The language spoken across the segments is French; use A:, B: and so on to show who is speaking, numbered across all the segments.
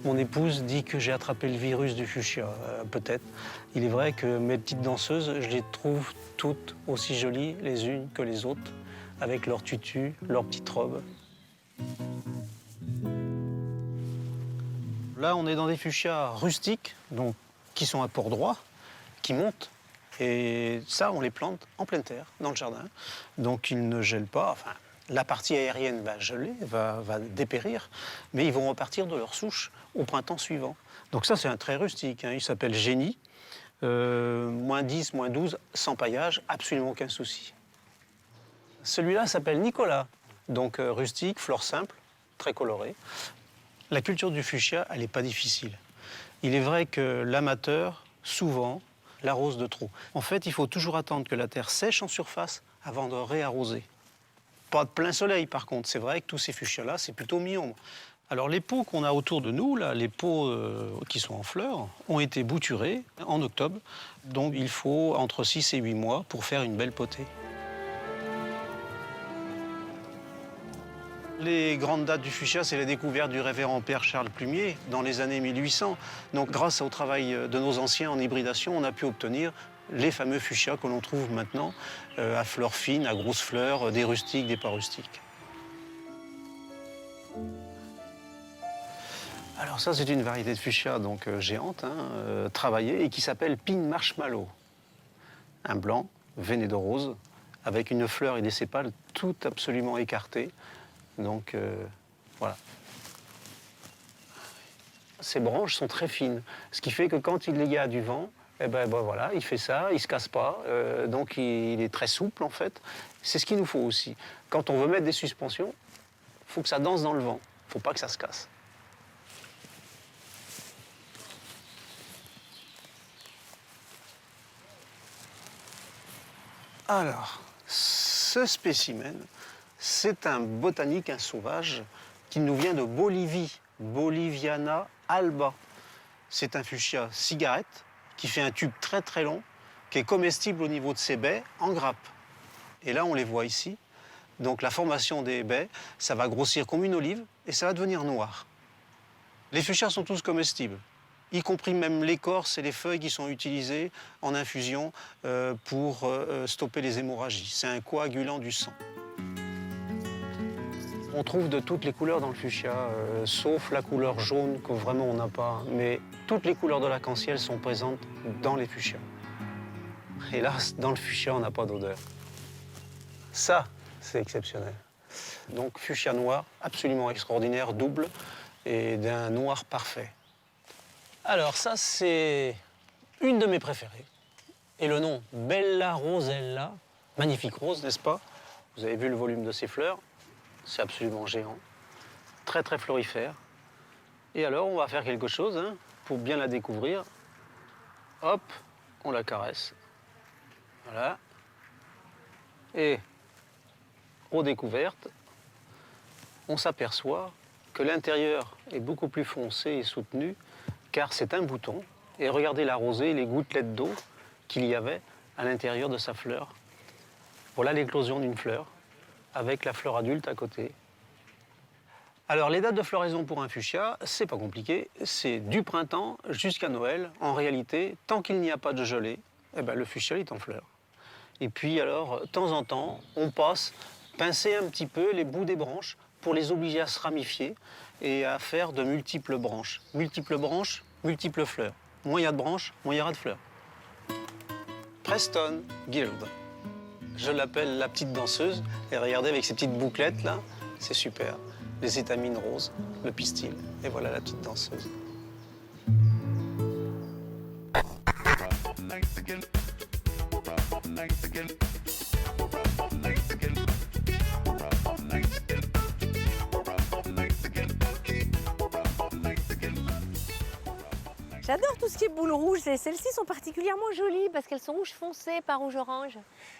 A: Mon épouse dit que j'ai attrapé le virus du fuchsia, peut-être. Il est vrai que mes petites danseuses, je les trouve toutes aussi jolies les unes que les autres, avec leur tutu, leur petite robe. Là, on est dans des fuchsias rustiques, donc qui sont à port droit, qui montent. Et ça, on les plante en pleine terre, dans le jardin. Donc ils ne gèlent pas. Enfin, la partie aérienne va geler, va dépérir, mais ils vont repartir de leur souche au printemps suivant. Donc ça, c'est un trait rustique, hein. Il s'appelle génie. Moins 10, moins 12, sans paillage, absolument aucun souci. Celui-là s'appelle Nicolas. Donc rustique, fleur simple, très colorée. La culture du fuchsia, elle n'est pas difficile. Il est vrai que l'amateur, souvent, l'arrose de trop. En fait, il faut toujours attendre que la terre sèche en surface avant de réarroser. Pas de plein soleil, par contre. C'est vrai que tous ces fuchsias-là, c'est plutôt mi-ombre. Alors, les pots qu'on a autour de nous, là, les pots qui sont en fleurs, ont été bouturés en octobre. Donc, il faut entre 6 et 8 mois pour faire une belle potée. Les grandes dates du fuchsia, c'est la découverte du révérend père Charles Plumier dans les années 1800. Donc, grâce au travail de nos anciens en hybridation, on a pu obtenir les fameux fuchsias que l'on trouve maintenant à fleurs fines, à grosses fleurs, des rustiques, des pas rustiques. Alors ça, c'est une variété de fuchsia donc géante, hein, travaillée, et qui s'appelle Pink Marshmallow. Un blanc veiné de rose, avec une fleur et des sépales tout absolument écartés. Donc, voilà. Ces branches sont très fines, ce qui fait que quand il y a du vent, eh ben voilà, il fait ça, il ne se casse pas, donc il est très souple en fait. C'est ce qu'il nous faut aussi. Quand on veut mettre des suspensions, il faut que ça danse dans le vent, il ne faut pas que ça se casse. Alors, ce spécimen, c'est un botanique, un sauvage, qui nous vient de Bolivie, Boliviana alba. C'est un fuchsia cigarette qui fait un tube très très long, qui est comestible au niveau de ses baies en grappe. Et là, on les voit ici. Donc la formation des baies, ça va grossir comme une olive et ça va devenir noir. Les fuchsias sont tous comestibles, y compris même l'écorce et les feuilles qui sont utilisées en infusion pour stopper les hémorragies. C'est un coagulant du sang. On trouve de toutes les couleurs dans le fuchsia, sauf la couleur jaune que vraiment on n'a pas. Mais toutes les couleurs de l'arc-en-ciel sont présentes dans les fuchsias. Hélas, dans le fuchsia, on n'a pas d'odeur. Ça, c'est exceptionnel. Donc fuchsia noir, absolument extraordinaire, double et d'un noir parfait. Alors ça, c'est une de mes préférées. Et le nom, Bella Rosella, magnifique rose, n'est-ce pas? Vous avez vu le volume de ses fleurs? C'est absolument géant, très très florifère. Et alors, on va faire quelque chose hein, pour bien la découvrir. Hop, on la caresse. Voilà. Et aux découvertes, on s'aperçoit que l'intérieur est beaucoup plus foncé et soutenu, car c'est un bouton. Et regardez la rosée, les gouttelettes d'eau qu'il y avait à l'intérieur de sa fleur. Voilà l'éclosion d'une fleur, avec la fleur adulte à côté. Alors, les dates de floraison pour un fuchsia, c'est pas compliqué. C'est du printemps jusqu'à Noël. En réalité, tant qu'il n'y a pas de gelée, eh ben, le fuchsia est en fleur. Et puis, alors, de temps en temps, on passe pincer un petit peu les bouts des branches pour les obliger à se ramifier et à faire de multiples branches. Multiples branches, multiples fleurs. Moins il y a de branches, moins il y aura de fleurs. Preston Guild. Je l'appelle la petite danseuse. Et regardez avec ces petites bouclettes là, c'est super. Les étamines roses, le pistil. Et voilà la petite danseuse.
B: J'adore tout ce qui est boules rouges. Et celles-ci sont particulièrement jolies parce qu'elles sont rouge foncé, pas rouge-orange.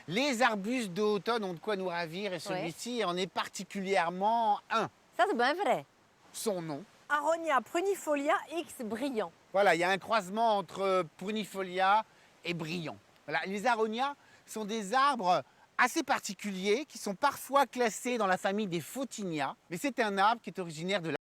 C: Les arbustes d'automne ont de quoi nous ravir et celui-ci en est particulièrement un.
B: Ça, c'est bien vrai.
C: Son nom.
B: Aronia prunifolia X brillant.
C: Voilà, il y a un croisement entre prunifolia et brillant. Voilà, les aronias sont des arbres assez particuliers qui sont parfois classés dans la famille des photinia, mais c'est un arbre qui est originaire de